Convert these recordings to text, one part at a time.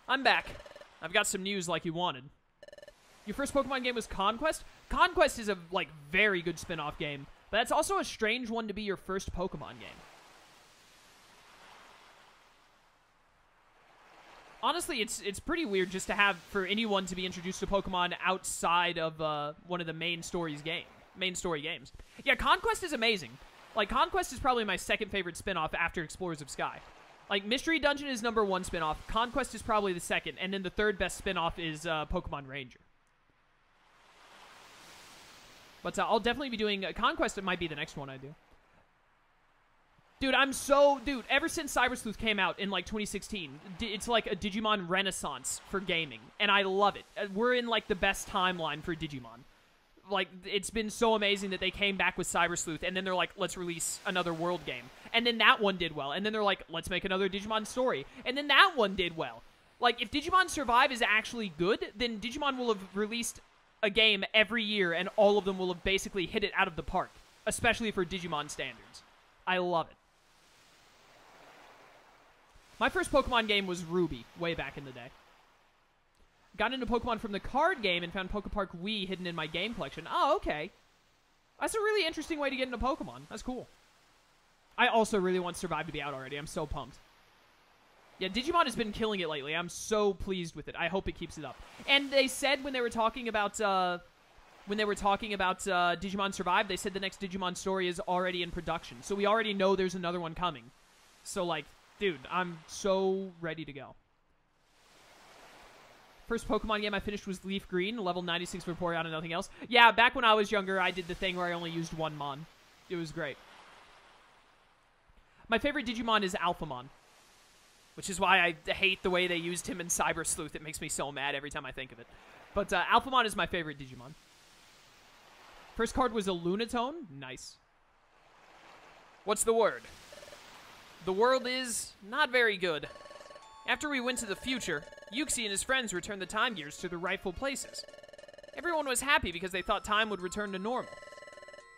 I'm back. I've got some news like you wanted. Your first Pokemon game was Conquest? Conquest is a, like, very good spin-off game, but that's also a strange one to be your first Pokemon game. Honestly, it's pretty weird just to have, for anyone to be introduced to Pokemon outside of one of the main story games. Yeah, Conquest is amazing. Like, Conquest is probably my second favorite spin-off after Explorers of Sky. Like, Mystery Dungeon is #1 spin-off, Conquest is probably the second, and then the third best spin-off is Pokemon Ranger. But I'll definitely be doing... Conquest, it might be the next one I do. Dude, Dude, ever since Cyber Sleuth came out in, like, 2016, it's like a Digimon renaissance for gaming, and I love it. We're in, like, the best timeline for Digimon. Like, it's been so amazing that they came back with Cyber Sleuth, and then they're like, let's release another world game. And then that one did well. And then they're like, let's make another Digimon story. And then that one did well. Like, if Digimon Survive is actually good, then Digimon will have released a game every year, and all of them will have basically hit it out of the park. Especially for Digimon standards. I love it. My first Pokemon game was Ruby, way back in the day. Got into Pokemon from the card game and found Pokepark Wii hidden in my game collection. Oh, okay. That's a really interesting way to get into Pokemon. That's cool. I also really want Survive to be out already. I'm so pumped. Yeah, Digimon has been killing it lately. I'm so pleased with it. I hope it keeps it up. And they said when they were talking about Digimon Survive, they said the next Digimon story is already in production. So we already know there's another one coming. So, like, dude, I'm so ready to go. First Pokemon game I finished was Leaf Green, level 96 for Vaporeon and nothing else. Yeah, back when I was younger, I did the thing where I only used one Mon. It was great. My favorite Digimon is Alphamon, which is why I hate the way they used him in Cyber Sleuth. It makes me so mad every time I think of it. But Alphamon is my favorite Digimon. First card was a Lunatone. Nice. What's the word? The world is not very good. After we went to the future, Yuxi and his friends returned the time gears to their rightful places. Everyone was happy because they thought time would return to normal.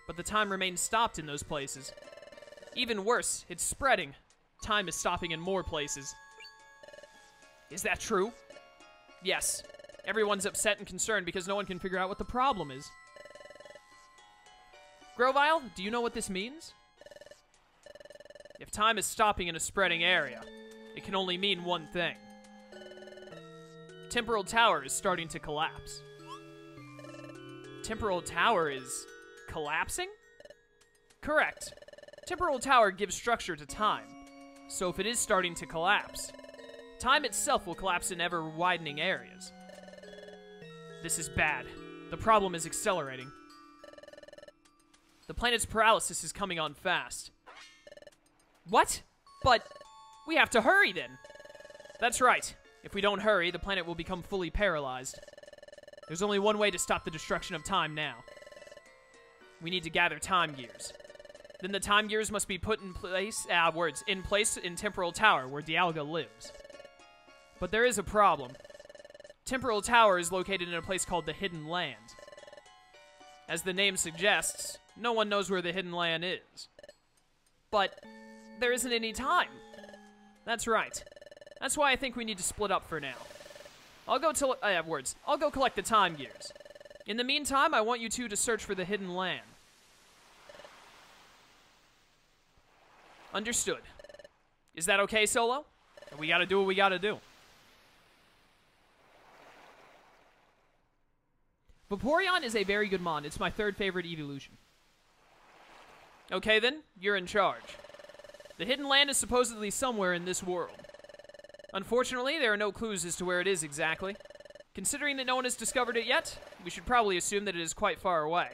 But the time remained stopped in those places. Even worse, it's spreading. Time is stopping in more places. Is that true? Yes. Everyone's upset and concerned because no one can figure out what the problem is. Grovile, do you know what this means? If time is stopping in a spreading area, it can only mean one thing. Temporal Tower is starting to collapse. Temporal Tower is collapsing? Correct. Temporal Tower gives structure to time. So if it is starting to collapse, time itself will collapse in ever-widening areas. This is bad. The problem is accelerating. The planet's paralysis is coming on fast. What? But we have to hurry then. That's right. If we don't hurry, the planet will become fully paralyzed. There's only one way to stop the destruction of time now. We need to gather time gears. Then the time gears must be put in place, in Temporal Tower, where Dialga lives. But there is a problem. Temporal Tower is located in a place called the Hidden Land. As the name suggests, no one knows where the Hidden Land is. But there isn't any time. That's right. That's why I think we need to split up for now. I'll go collect the time gears. In the meantime, I want you two to search for the Hidden Land. Understood. Is that okay, Solo? We gotta do what we gotta do. Vaporeon is a very good mon. It's my third favorite evolution. Okay then, you're in charge. The Hidden Land is supposedly somewhere in this world. Unfortunately, there are no clues as to where it is exactly. Considering that no one has discovered it yet, we should probably assume that it is quite far away.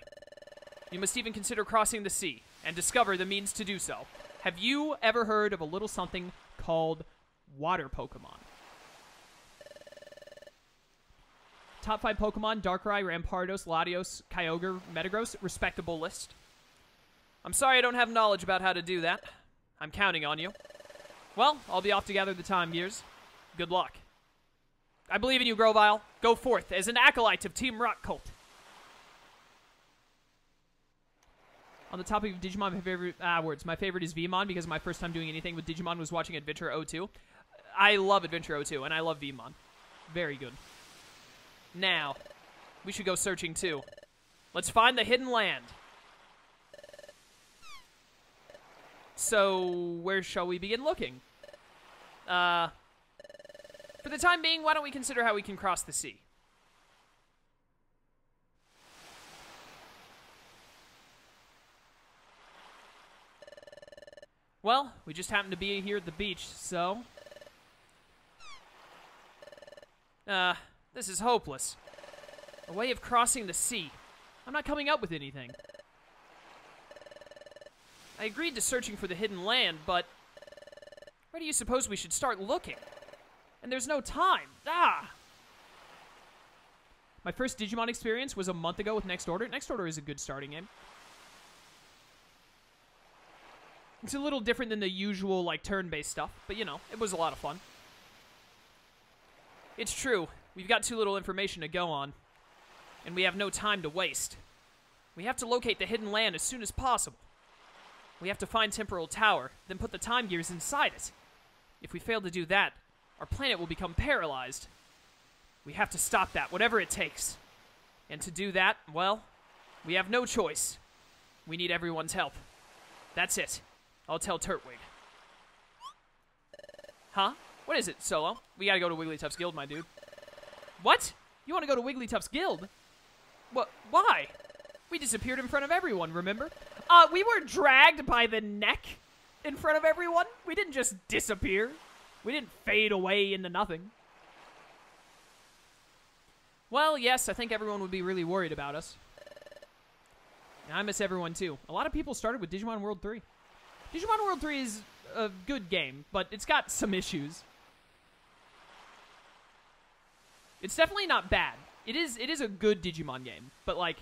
You must even consider crossing the sea, and discover the means to do so. Have you ever heard of a little something called Water Pokemon? Top 5 Pokemon: Darkrai, Rampardos, Latios, Kyogre, Metagross. Respectable list. I'm sorry I don't have knowledge about how to do that. I'm counting on you. Well, I'll be off to gather the time gears. Good luck. I believe in you, Grovile. Go forth as an acolyte of Team Rock Cult. On the topic of Digimon, my favorite is Vmon because my first time doing anything with Digimon was watching Adventure 02. I love Adventure 02, and I love Vmon. Very good. Now, we should go searching too. Let's find the hidden land. So, where shall we begin looking? For the time being, why don't we consider how we can cross the sea? Well, we just happen to be here at the beach, so... this is hopeless. A way of crossing the sea. I'm not coming up with anything. I agreed to searching for the hidden land, but... where do you suppose we should start looking? And there's no time. Ah! My first Digimon experience was a month ago with Next Order. Next Order is a good starting game. It's a little different than the usual, like, turn-based stuff, but, you know, it was a lot of fun. It's true. We've got too little information to go on, and we have no time to waste. We have to locate the hidden land as soon as possible. We have to find Temporal Tower, then put the time gears inside it. If we fail to do that, our planet will become paralyzed. We have to stop that, whatever it takes. And to do that, well, we have no choice. We need everyone's help. That's it. I'll tell Turtwig. Huh? What is it, Solo? We gotta go to Wigglytuff's guild, my dude. What? You wanna go to Wigglytuff's guild? What? Why? We disappeared in front of everyone, remember? We were dragged by the neck in front of everyone. We didn't just disappear. We didn't fade away into nothing. Well, yes, I think everyone would be really worried about us. And I miss everyone, too. A lot of people started with Digimon World 3. Digimon World 3 is a good game, but it's got some issues. It's definitely not bad. It is a good Digimon game, but, like...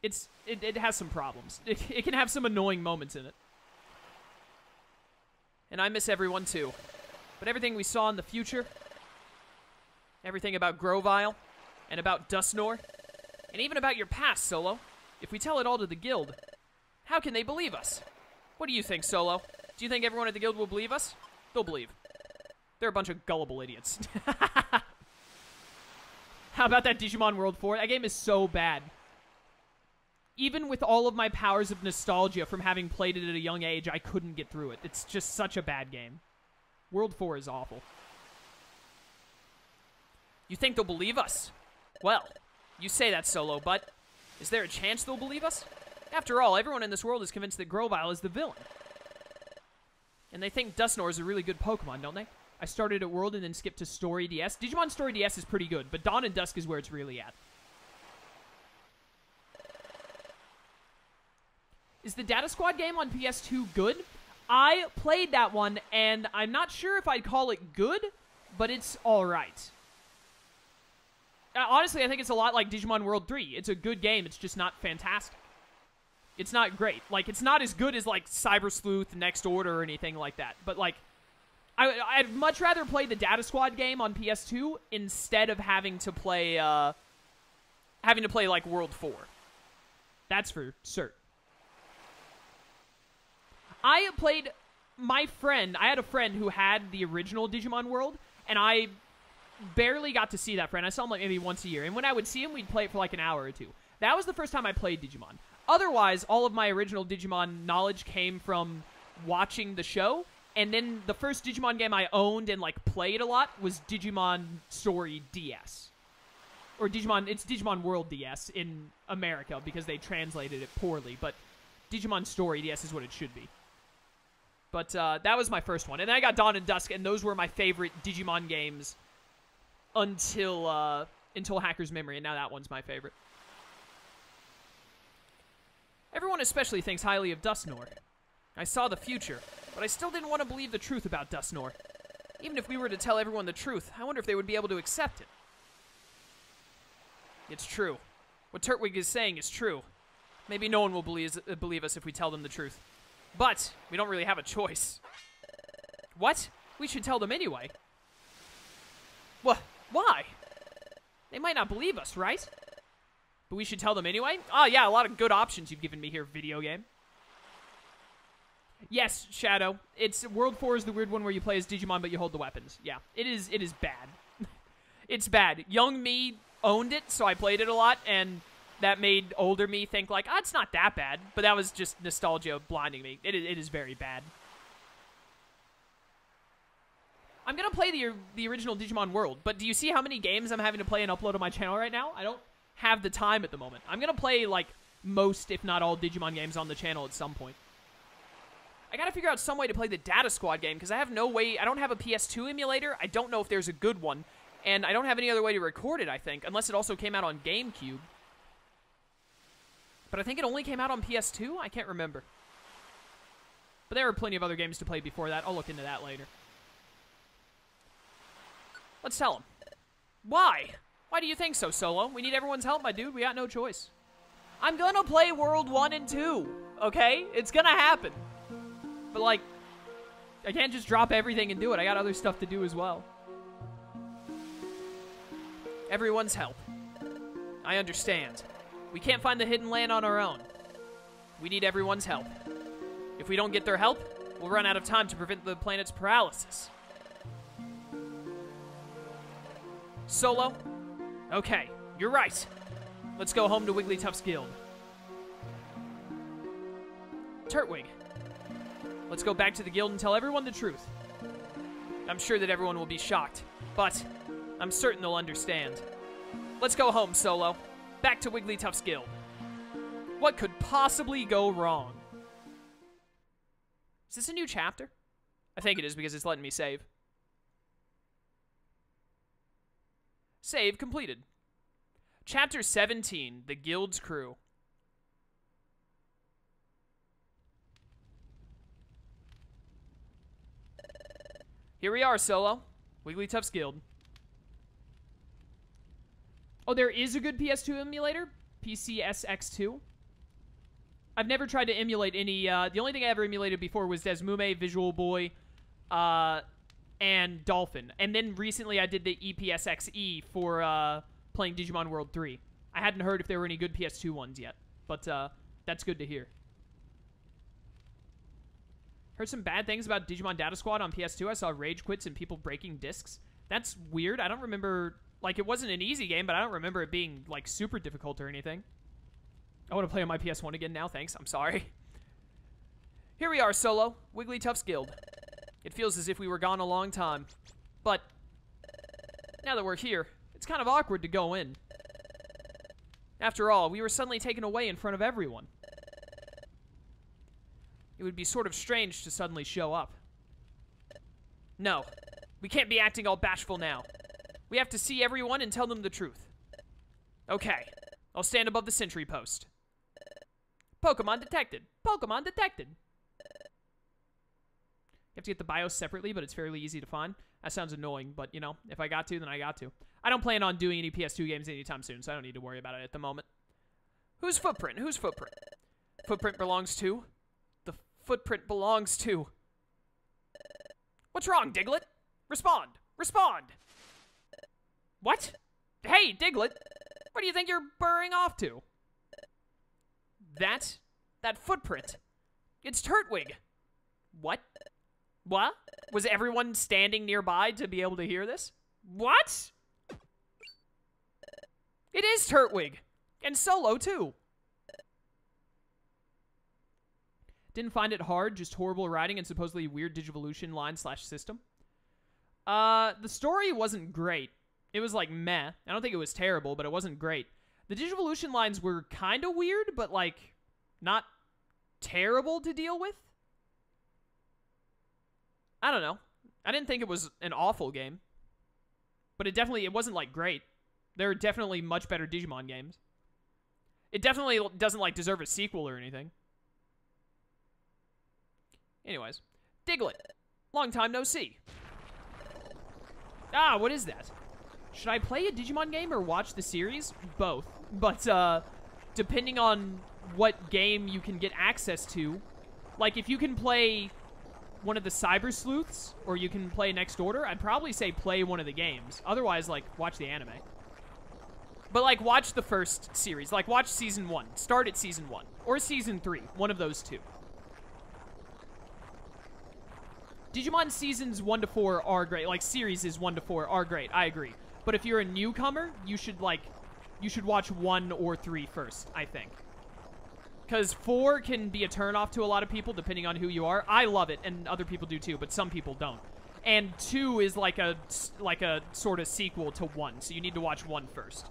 It has some problems. It can have some annoying moments in it. And I miss everyone, too. But everything we saw in the future... everything about Grovyle, and about Dustnor, and even about your past, Solo. If we tell it all to the guild, how can they believe us? What do you think, Solo? Do you think everyone at the guild will believe us? They'll believe. They're a bunch of gullible idiots. How about that Digimon World 4? That game is so bad. Even with all of my powers of nostalgia from having played it at a young age, I couldn't get through it. It's just such a bad game. World 4 is awful. You think they'll believe us? Well, you say that, Solo, but is there a chance they'll believe us? After all, everyone in this world is convinced that Grovyle is the villain. And they think Dustnor is a really good Pokemon, don't they? I started at World and then skipped to Story DS. Digimon Story DS is pretty good, but Dawn and Dusk is where it's really at. Is the Data Squad game on PS2 good? I played that one, and I'm not sure if I'd call it good, but it's alright. Honestly, I think it's a lot like Digimon World 3. It's a good game, it's just not fantastic. It's not great. Like, it's not as good as, like, Cyber Sleuth, Next Order, or anything like that. But, like, I'd much rather play the Data Squad game on PS2 instead of having to play, like, World 4. That's for certain. I had a friend who had the original Digimon World, and I barely got to see that friend. I saw him, like, maybe once a year. And when I would see him, we'd play it for, like, an hour or two. That was the first time I played Digimon. Otherwise, all of my original Digimon knowledge came from watching the show, and then the first Digimon game I owned and, like, played a lot was Digimon Story DS. Or it's Digimon World DS in America, because they translated it poorly, but Digimon Story DS is what it should be. But that was my first one. And then I got Dawn and Dusk, and those were my favorite Digimon games until Hacker's Memory, and now that one's my favorite. Everyone especially thinks highly of Dustnor. I saw the future, but I still didn't want to believe the truth about Dustnor. Even if we were to tell everyone the truth, I wonder if they would be able to accept it. It's true. What Turtwig is saying is true. Maybe no one will believe us if we tell them the truth. But we don't really have a choice. What? We should tell them anyway. Why? They might not believe us, right? But we should tell them anyway? Oh, yeah, a lot of good options you've given me here, video game. Yes, Shadow. It's World 4 is the weird one where you play as Digimon, but you hold the weapons. Yeah, it is bad. It's bad. Young me owned it, so I played it a lot, and that made older me think, like, it's not that bad. But that was just nostalgia blinding me. It is very bad. I'm going to play the original Digimon World, but do you see how many games I'm having to play and upload on my channel right now? I don't have the time at the moment. I'm going to play, like, most, if not all, Digimon games on the channel at some point. I got to figure out some way to play the Data Squad game, because I have no way... I don't have a PS2 emulator. I don't know if there's a good one. And I don't have any other way to record it, I think, unless it also came out on GameCube. But I think it only came out on PS2? I can't remember. But there are plenty of other games to play before that. I'll look into that later. Let's tell him. Why? Why do you think so, Solo? We need everyone's help, my dude. We got no choice. I'm gonna play World 1 and 2, okay? It's gonna happen. But, like, I can't just drop everything and do it. I got other stuff to do as well. Everyone's help. I understand. We can't find the hidden land on our own. We need everyone's help. If we don't get their help, we'll run out of time to prevent the planet's paralysis. Solo? Okay, you're right. Let's go home to Wigglytuff's guild. Turtwig. Let's go back to the guild and tell everyone the truth. I'm sure that everyone will be shocked, but I'm certain they'll understand. Let's go home, Solo. Back to Wigglytuff's guild. What could possibly go wrong? Is this a new chapter? I think it is because it's letting me save. Save completed. Chapter 17, The Guild's Crew. Here we are, Solo. Wigglytuff's guild. Oh, there is a good PS2 emulator? PCSX2? I've never tried to emulate any, the only thing I ever emulated before was Desmume, Visual Boy, and Dolphin. And then recently I did the EPSXE for, playing Digimon World 3. I hadn't heard if there were any good PS2 ones yet, but, that's good to hear. Heard some bad things about Digimon Data Squad on PS2. I saw rage quits and people breaking discs. That's weird. I don't remember... Like, it wasn't an easy game, but I don't remember it being, like, super difficult or anything. I want to play on my PS1 again now, thanks. I'm sorry. Here we are, Solo. Wigglytuff's guild. It feels as if we were gone a long time. But, now that we're here, it's kind of awkward to go in. After all, we were suddenly taken away in front of everyone. It would be sort of strange to suddenly show up. No, we can't be acting all bashful now. We have to see everyone and tell them the truth. Okay, I'll stand above the sentry post. Pokemon detected. Pokemon detected. You have to get the BIOS separately, but it's fairly easy to find. That sounds annoying, but, you know, if I got to, then I got to. I don't plan on doing any PS2 games anytime soon, so I don't need to worry about it at the moment. Whose footprint? Whose footprint? Footprint belongs to... The footprint belongs to... What's wrong, Diglett? Respond! Respond! What? Hey, Diglett! Where do you think you're burrowing off to? That footprint. It's Turtwig. What? What? Was everyone standing nearby to be able to hear this? What? It is Turtwig. And Solo, too. Didn't find it hard, just horrible writing and supposedly weird Digivolution line/system. The story wasn't great. It was like meh. I don't think it was terrible, but it wasn't great. The Digivolution lines were kind of weird, but like not terrible to deal with. I don't know. I didn't think it was an awful game, but it wasn't like great. There are definitely much better Digimon games. It definitely doesn't like deserve a sequel or anything. Anyways, Diglett, long time no see. Ah, what is that? Should I play a Digimon game or watch the series? Both. But, depending on what game you can get access to, like, if you can play one of the Cyber Sleuths, or you can play Next Order, I'd probably say play one of the games. Otherwise, like, watch the anime. But, like, watch the first series. Like, watch Season 1. Start at Season 1. Or Season 3. One of those two. Digimon seasons 1 to 4 are great. Like, series is 1 to 4 are great. I agree. But if you're a newcomer, you should watch 1 or 3 first, I think. Because 4 can be a turnoff to a lot of people, depending on who you are. I love it, and other people do too, but some people don't. And 2 is like a sort of sequel to 1, so you need to watch 1 first.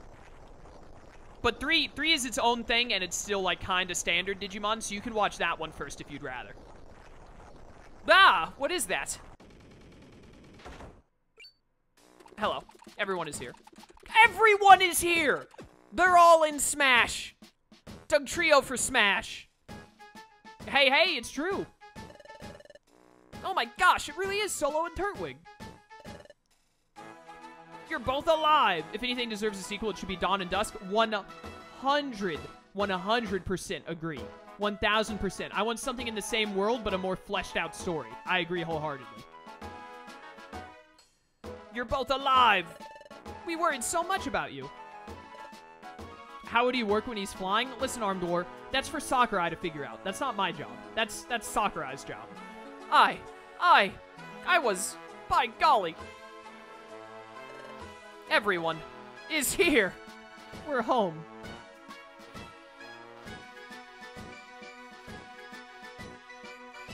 But 3 is its own thing, and it's still, like, kind of standard Digimon, so you can watch that one first if you'd rather. Ah! What is that? Hello. Everyone is here. Everyone is here! They're all in Smash! Doug Trio for Smash. Hey, it's true. Oh my gosh, it really is Solo and Turtwig. You're both alive. If anything deserves a sequel, it should be Dawn and Dusk. 100% agree. 1000%. I want something in the same world, but a more fleshed out story. I agree wholeheartedly. You're both alive. We worried so much about you. How would he work when he's flying? Listen, Armed War, that's for Sakurai to figure out. That's not my job. That's Sakurai's job. I was, by golly. Everyone is here. We're home.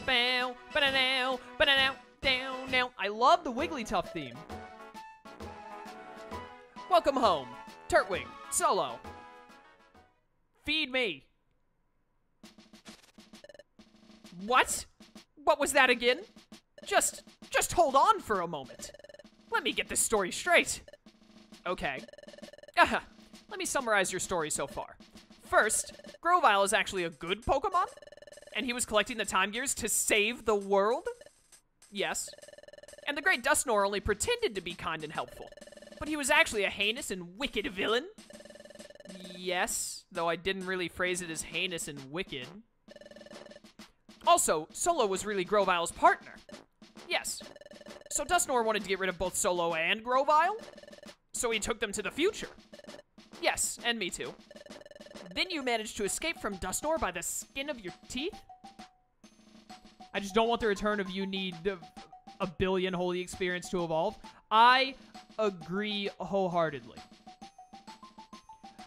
Bow, ba-da-now, ba-da-now, down, now. I love the Wigglytuff theme. Welcome home. Turtwig, Solo. Feed me. What? What was that again? Just hold on for a moment. Let me get this story straight. Okay. Let me summarize your story so far. First, Grovyle is actually a good Pokemon, and he was collecting the Time Gears to save the world? Yes. And the Great Dustnor only pretended to be kind and helpful, but he was actually a heinous and wicked villain? Yes, though I didn't really phrase it as heinous and wicked. Also, Solo was really Grovyle's partner. Yes. So Dustnor wanted to get rid of both Solo and Grovyle? So he took them to the future. Yes, and me too. Then you managed to escape from Dustnor by the skin of your teeth? I just don't want the return of you need a billion holy experience to evolve. I agree wholeheartedly.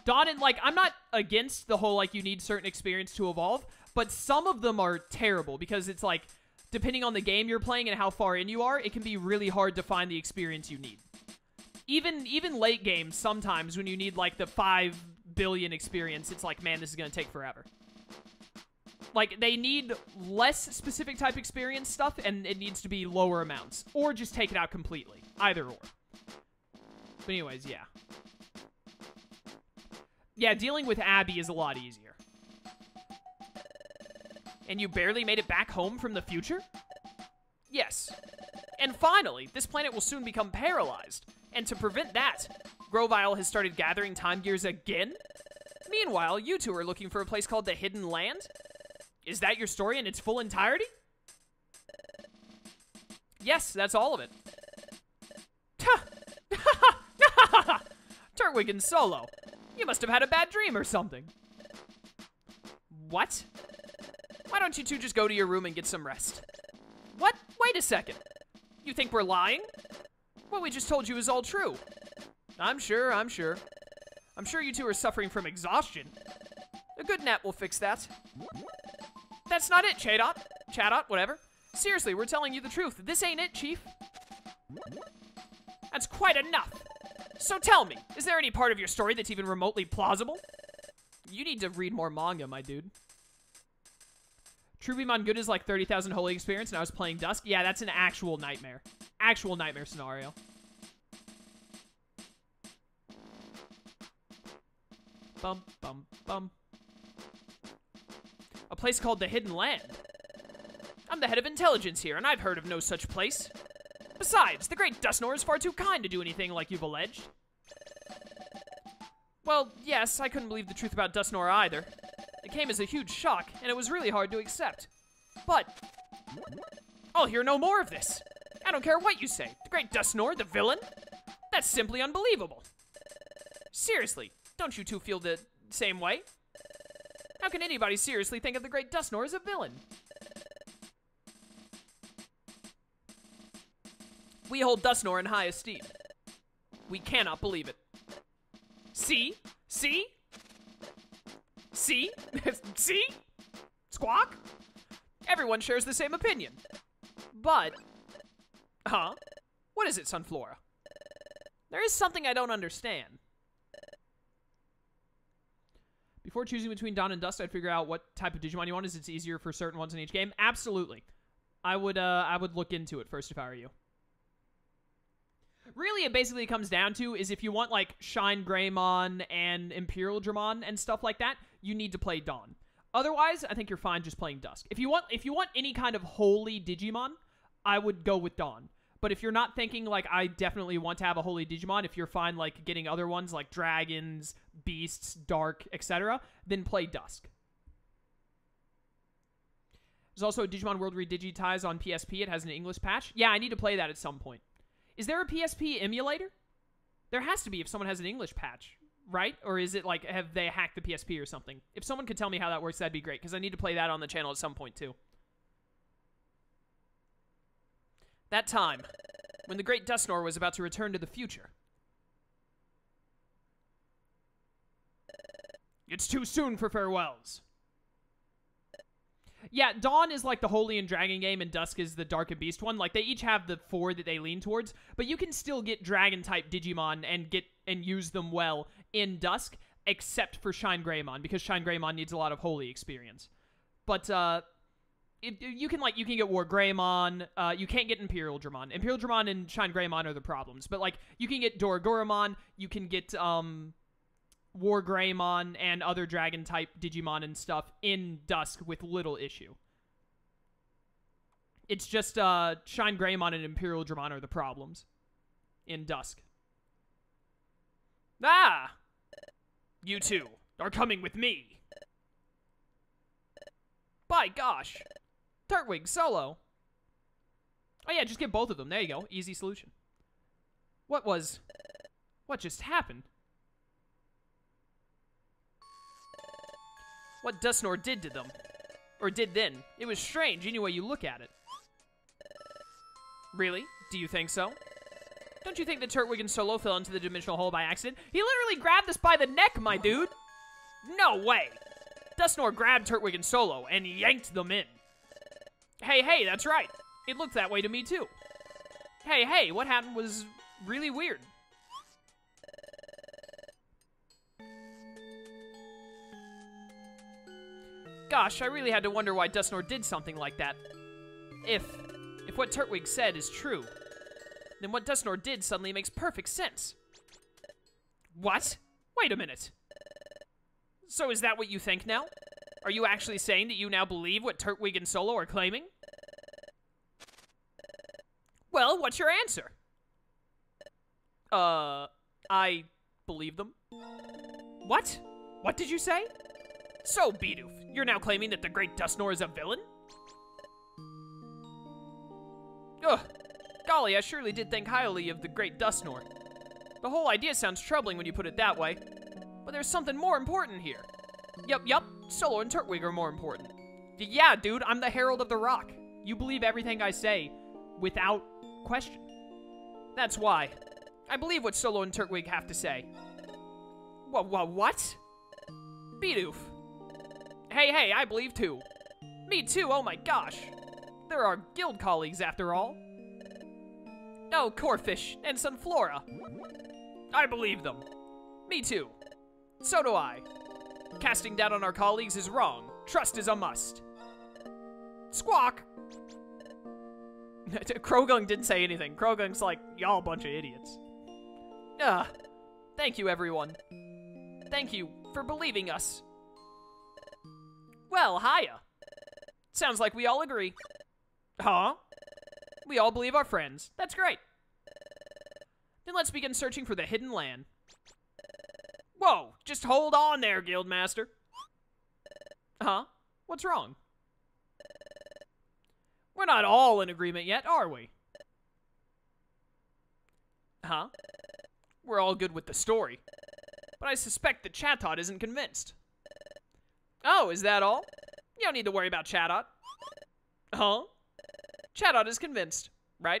Dawn and, like, I'm not against the whole, like, you need certain experience to evolve, but some of them are terrible because it's, like, depending on the game you're playing and how far in you are, it can be really hard to find the experience you need. Even late game, sometimes when you need, like, the 5 billion experience, it's like, man, this is going to take forever. Like, they need less specific type experience stuff, and it needs to be lower amounts. Or just take it out completely. Either or. But anyways, yeah. Yeah, dealing with Abby is a lot easier. And you barely made it back home from the future? Yes. And finally, this planet will soon become paralyzed. And to prevent that, Grovyle has started gathering Time Gears again? Meanwhile, you two are looking for a place called the Hidden Land? Is that your story in its full entirety? Yes, that's all of it. Turtwig and Solo. You must have had a bad dream or something. What? Why don't you two just go to your room and get some rest? What? Wait a second. You think we're lying? What we just told you is all true. I'm sure. I'm sure you two are suffering from exhaustion. A good nap will fix that. That's not it, Chadot. Chadot, whatever. Seriously, we're telling you the truth. This ain't it, Chief. That's quite enough. So tell me, is there any part of your story that's even remotely plausible? You need to read more manga, my dude. Trubimon Good is like 30,000 holy experience, and I was playing Dusk. Yeah, that's an actual nightmare. Actual nightmare scenario. Bum, bum, bum. A place called the Hidden Land. I'm the head of intelligence here, and I've heard of no such place. Besides, the Great Dustnor is far too kind to do anything like you've alleged. Well, yes, I couldn't believe the truth about Dustnor either. It came as a huge shock, and it was really hard to accept. But I'll hear no more of this. I don't care what you say. The Great Dustnor, the villain? That's simply unbelievable. Seriously, don't you two feel the same way? How can anybody seriously think of the Great Dustnor as a villain? We hold Dusknoir in high esteem. We cannot believe it. See? See? See? See? Squawk? Everyone shares the same opinion. But... Huh? What is it, Sunflora? There is something I don't understand. Before choosing between Dawn and Dusk, I'd figure out what type of Digimon you want, as it's easier for certain ones in each game. Absolutely. I would look into it first if I were you. Really, it basically comes down to is if you want, like, Shine Greymon and Imperial Dramon and stuff like that, you need to play Dawn. Otherwise, I think you're fine just playing Dusk. If you want any kind of holy Digimon, I would go with Dawn. But if you're not thinking, like, I definitely want to have a holy Digimon, if you're fine, like, getting other ones, like dragons, beasts, dark, etc., then play Dusk. There's also a Digimon World Redigitize on PSP. It has an English patch. Yeah, I need to play that at some point. Is there a PSP emulator? There has to be if someone has an English patch, right? Or is it, like, have they hacked the PSP or something? If someone could tell me how that works, that'd be great, because I need to play that on the channel at some point, too. That time, when the great Dusknoir was about to return to the future. It's too soon for farewells. Yeah, Dawn is like the Holy and Dragon game, and Dusk is the Dark and Beast one. Like, they each have the 4 that they lean towards, but you can still get Dragon-type Digimon and use them well in Dusk, except for Shine Greymon, because Shine Greymon needs a lot of Holy experience. But, you can get War Greymon, you can't get Imperial Dramon. Imperial Dramon and Shine Greymon are the problems, but, like, you can get Dorogoramon, you can get, War Greymon and other Dragon-type Digimon and stuff in Dusk with little issue. It's just, Shine Greymon and Imperial Dramon are the problems in Dusk. Ah! You two are coming with me. By gosh. Turtwig, Solo. Oh yeah, just get both of them. There you go. Easy solution. What just happened? What Dusknoir did to them. Or did then. It was strange any way you look at it. Really? Do you think so? Don't you think that Turtwig and Solo fell into the dimensional hole by accident? He literally grabbed us by the neck, my dude! No way! Dusknoir grabbed Turtwig and Solo and yanked them in. Hey, that's right. It looked that way to me, too. Hey, what happened was really weird. Gosh, I really had to wonder why Dusknoir did something like that. If what Turtwig said is true, then what Dusknoir did suddenly makes perfect sense. What? Wait a minute. So is that what you think now? Are you actually saying that you now believe what Turtwig and Solo are claiming? Well, what's your answer? I believe them. What? What did you say? So, Bidoof, you're now claiming that the great Dusknoir is a villain? Ugh. Golly, I surely did think highly of the great Dusknoir. The whole idea sounds troubling when you put it that way. But there's something more important here. Yup. Solo and Turtwig are more important. Yeah, dude, I'm the Herald of the Rock. You believe everything I say without question. That's why. I believe what Solo and Turtwig have to say. What? Bidoof. Hey, I believe too. Me too, oh my gosh. They're our guild colleagues after all. Oh, Corfish and Sunflora. I believe them. Me too. So do I. Casting doubt on our colleagues is wrong. Trust is a must. Squawk! Krogung didn't say anything. Krogung's like, y'all a bunch of idiots. Thank you, everyone. Thank you for believing us. Well, hiya. Sounds like we all agree. Huh? We all believe our friends. That's great. Then let's begin searching for the hidden land. Whoa, just hold on there, Guildmaster. Huh? What's wrong? We're not all in agreement yet, are we? Huh? We're all good with the story. But I suspect that Chatot isn't convinced. Oh, is that all? You don't need to worry about Chatot. Huh? Chatot is convinced, right?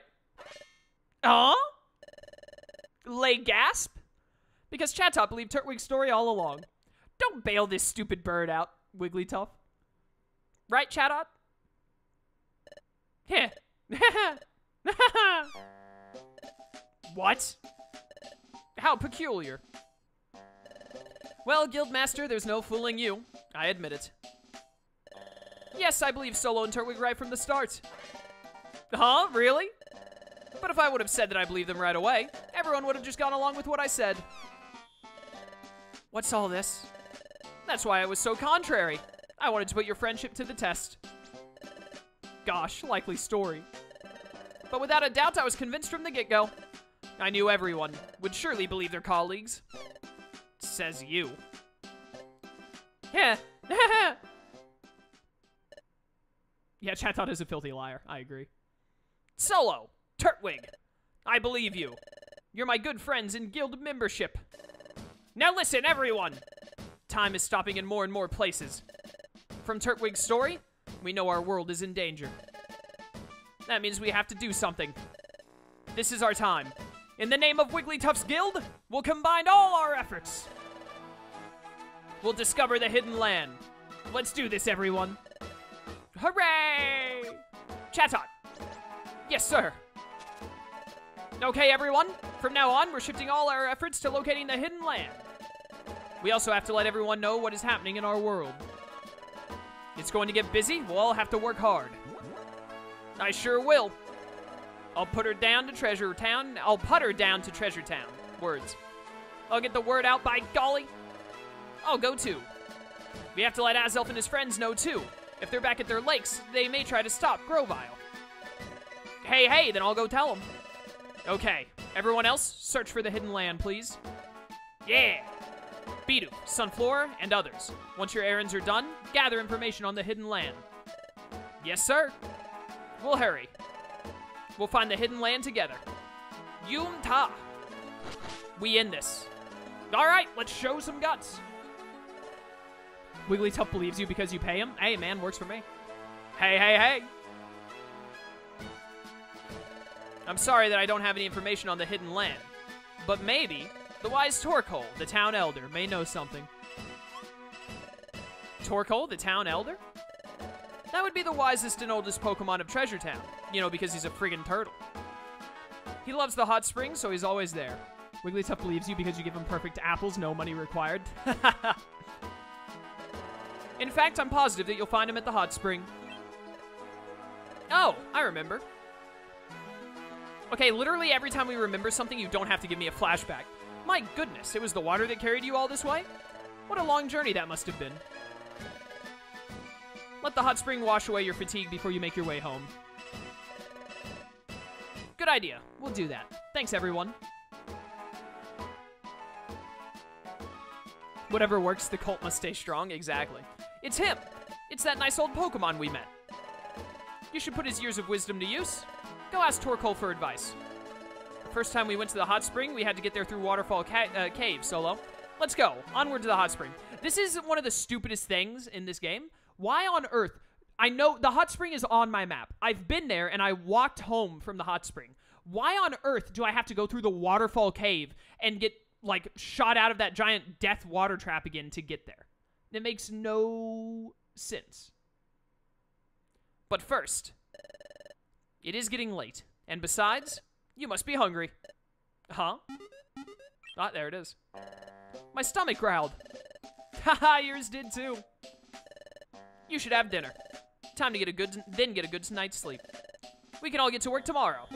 Huh? Lay gasp? Because Chatot believed Turtwig's story all along. Don't bail this stupid bird out, Wigglytuff. Right, Chatot? Heh. What? How peculiar. Well, Guildmaster, there's no fooling you. I admit it. Yes, I believe Solo and Turtwig right from the start. Huh? Really? But if I would have said that I believed them right away, everyone would have just gone along with what I said. What's all this? That's why I was so contrary. I wanted to put your friendship to the test. Gosh, likely story. But without a doubt, I was convinced from the get-go. I knew everyone would surely believe their colleagues. Says you. Yeah. Yeah, Chatot is a filthy liar. I agree. Solo, Turtwig, I believe you. You're my good friends in guild membership. Now listen, everyone. Time is stopping in more and more places. From Turtwig's story, we know our world is in danger. That means we have to do something. This is our time. In the name of Wigglytuff's guild, we'll combine all our efforts. We'll discover the hidden land. Let's do this, everyone. Hooray! Chatot. Yes, sir. Okay, everyone. From now on, we're shifting all our efforts to locating the hidden land. We also have to let everyone know what is happening in our world. It's going to get busy. We'll all have to work hard. I sure will. I'll put her down to Treasure Town. I'll put her down to Treasure Town. Words. I'll get the word out, by golly. I'll go too. We have to let Azelf and his friends know too. If they're back at their lakes, they may try to stop Grovyle. Hey, then I'll go tell them. Okay, everyone else, search for the hidden land, please. Yeah. Bidoof, Sunflora, and others. Once your errands are done, gather information on the hidden land. Yes, sir. We'll hurry. We'll find the hidden land together. Yum Ta. We in this. All right, let's show some guts. Wigglytuff believes you because you pay him? Hey, man, works for me. Hey. I'm sorry that I don't have any information on the hidden land, but maybe the wise Torkoal, the town elder, may know something. Torkoal, the town elder? That would be the wisest and oldest Pokemon of Treasure Town. You know, because he's a friggin' turtle. He loves the hot springs, so he's always there. Wigglytuff believes you because you give him perfect apples, no money required. In fact, I'm positive that you'll find him at the hot spring. Oh, I remember. Okay, literally every time we remember something, you don't have to give me a flashback. My goodness, it was the water that carried you all this way? What a long journey that must have been. Let the hot spring wash away your fatigue before you make your way home. Good idea. We'll do that. Thanks, everyone. Whatever works, the cult must stay strong. Exactly. It's him. It's that nice old Pokemon we met. You should put his years of wisdom to use. Go ask Torkoal for advice. The first time we went to the hot spring, we had to get there through Waterfall Cave, Solo. Let's go. Onward to the hot spring. This is one of the stupidest things in this game. Why on earth? I know the hot spring is on my map. I've been there, and I walked home from the hot spring. Why on earth do I have to go through the Waterfall Cave and get, like, shot out of that giant death water trap again to get there? It makes no sense. But first, it is getting late. And besides, you must be hungry. Huh? Ah, there it is. My stomach growled. Haha, yours did too. You should have dinner. Time to get a good night's sleep. We can all get to work tomorrow.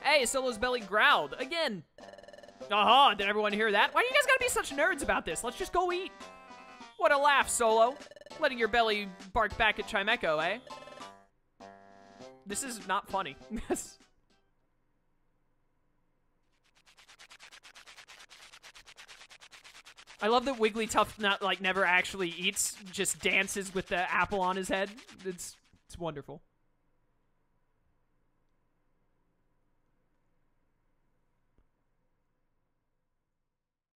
Hey, Solo's belly growled again. Uh-huh, did everyone hear that? Why do you guys gotta be such nerds about this? Let's just go eat. What a laugh, Solo. Letting your belly bark back at Chimecho, eh? This is not funny. I love that Wigglytuff never actually eats, just dances with the apple on his head. It's wonderful.